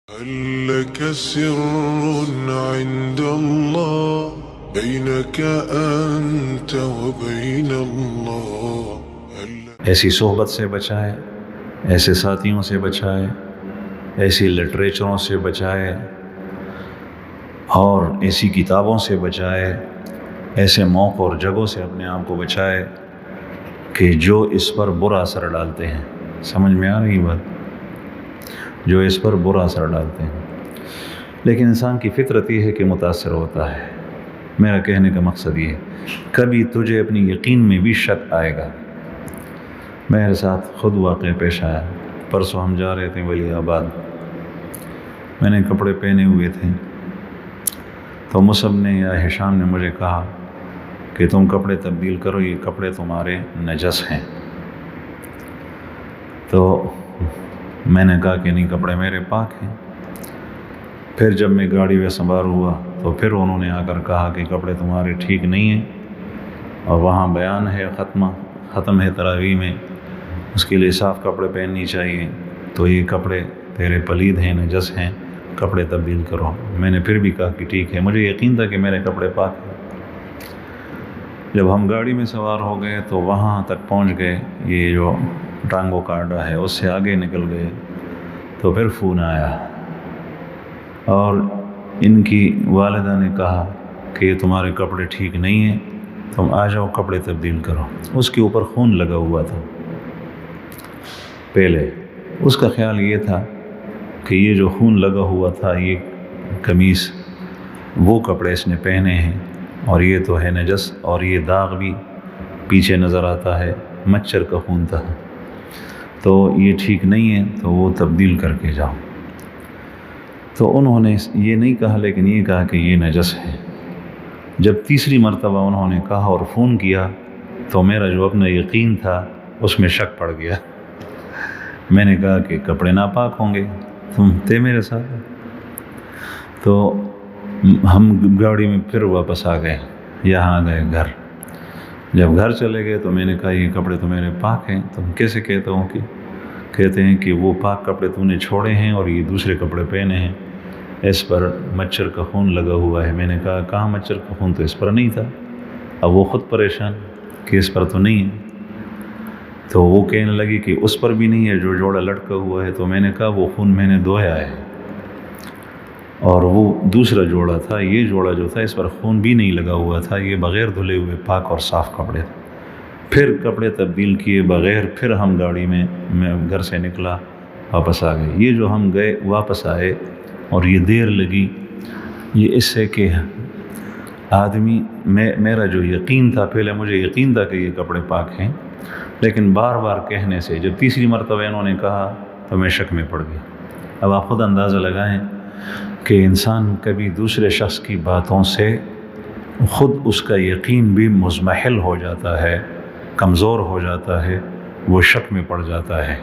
هل لك سر عند الله بينك أنت وبين الله ایسی صحبت سے بچائے، ایسے ساتھیوں سے بچائے، ایسی لٹریچروں سے بچائے اور ایسی کتابوں سے بچائے، ایسے موقع اور جگہوں سے اپنے آپ کو بچائے کہ جو اس پر برا اثر ڈالتے ہیں۔ سمجھ میں آ رہی بات؟ جو اس پر برا اثر ڈالتے ہیں، لیکن انسان کی فطرت یہ ہے کہ متاثر ہوتا ہے۔ میرا کہنے کا مقصد یہ ہے، کبھی تجھے اپنی یقین میں بھی شک آئے گا۔ میرے ساتھ خود واقعہ پیش آیا۔ پرسوں ہم جا رہے تھے ولی آباد، میں نے کپڑے پہنے ہوئے تھے تو مصعب نے یا ہشام نے مجھے کہا کہ تم کپڑے تبدیل کرو، یہ کپڑے تمہارے نجس ہیں۔ تو میں نے کہا کہ نہیں، کپڑے میرے پاک ہیں۔ پھر جب میں گاڑی میں سوار ہوا تو پھر انہوں نے آ کر کہا کہ کپڑے تمہارے ٹھیک نہیں ہیں، اور وہاں بیان ہے، ختم ہے تراویح میں، اس کے لیے صاف کپڑے پہننی چاہیے، تو یہ کپڑے تیرے پلید ہیں، نجس ہیں، کپڑے تبدیل کرو۔ میں نے پھر بھی کہا کہ ٹھیک ہے، مجھے یقین تھا کہ میرے کپڑے پاک ہیں۔ جب ہم گاڑی میں سوار ہو گئے تو وہاں تک پہنچ گئے، یہ جو ٹانگوں کا اڈا ہے اس سے آگے نکل گئے، تو پھر فون آیا اور ان کی والدہ نے کہا کہ یہ تمہارے کپڑے ٹھیک نہیں ہیں، تم آ جاؤ کپڑے تبدیل کرو۔ اس کے اوپر خون لگا ہوا تھا پہلے۔ اس کا خیال یہ تھا کہ یہ جو خون لگا ہوا تھا، یہ قمیص وہ کپڑے اس نے پہنے ہیں اور یہ تو ہے نجس، اور یہ داغ بھی پیچھے نظر آتا ہے، مچھر کا خون تھا، تو یہ ٹھیک نہیں ہے، تو وہ تبدیل کر کے جاؤ۔ تو انہوں نے یہ نہیں کہا، لیکن یہ کہا کہ یہ نجس ہے۔ جب تیسری مرتبہ انہوں نے کہا اور فون کیا تو میرا جو اپنا یقین تھا اس میں شک پڑ گیا۔ میں نے کہا کہ کپڑے ناپاک ہوں گے، تم تھے میرے ساتھ۔ تو ہم گاڑی میں پھر واپس آ گئے، یہاں آ گئے گھر۔ جب گھر چلے گئے تو میں نے کہا یہ کپڑے تو میرے پاک ہیں۔ تم کیسے کہتے ہو؟ کہ کہتے ہیں کہ وہ پاک کپڑے تو نے چھوڑے ہیں اور یہ دوسرے کپڑے پہنے ہیں، اس پر مچھر کا خون لگا ہوا ہے۔ میں نے کہا کہاں مچھر کا خون؟ تو اس پر نہیں تھا۔ اب وہ خود پریشان کہ اس پر تو نہیں ہے، تو وہ کہنے لگی کہ اس پر بھی نہیں ہے جو جوڑا لٹکا ہوا ہے۔ تو میں نے کہا وہ خون میں نے دھویا ہے، اور وہ دوسرا جوڑا تھا، یہ جوڑا جو تھا اس پر خون بھی نہیں لگا ہوا تھا، یہ بغیر دھلے ہوئے پاک اور صاف کپڑے تھے۔ پھر کپڑے تبدیل کیے بغیر، پھر ہم گاڑی میں گھر سے نکلا، واپس آ گئے۔ یہ جو ہم گئے واپس آئے اور یہ دیر لگی، یہ اس سے کہ آدمی میرا جو یقین تھا، پہلے مجھے یقین تھا کہ یہ کپڑے پاک ہیں، لیکن بار بار کہنے سے جب تیسری مرتبہ انہوں نے کہا تو میں شک میں پڑ گیا۔ اب آپ خود اندازہ لگائیں کہ انسان کبھی دوسرے شخص کی باتوں سے خود اس کا یقین بھی مضمحل ہو جاتا ہے، کمزور ہو جاتا ہے، وہ شک میں پڑ جاتا ہے۔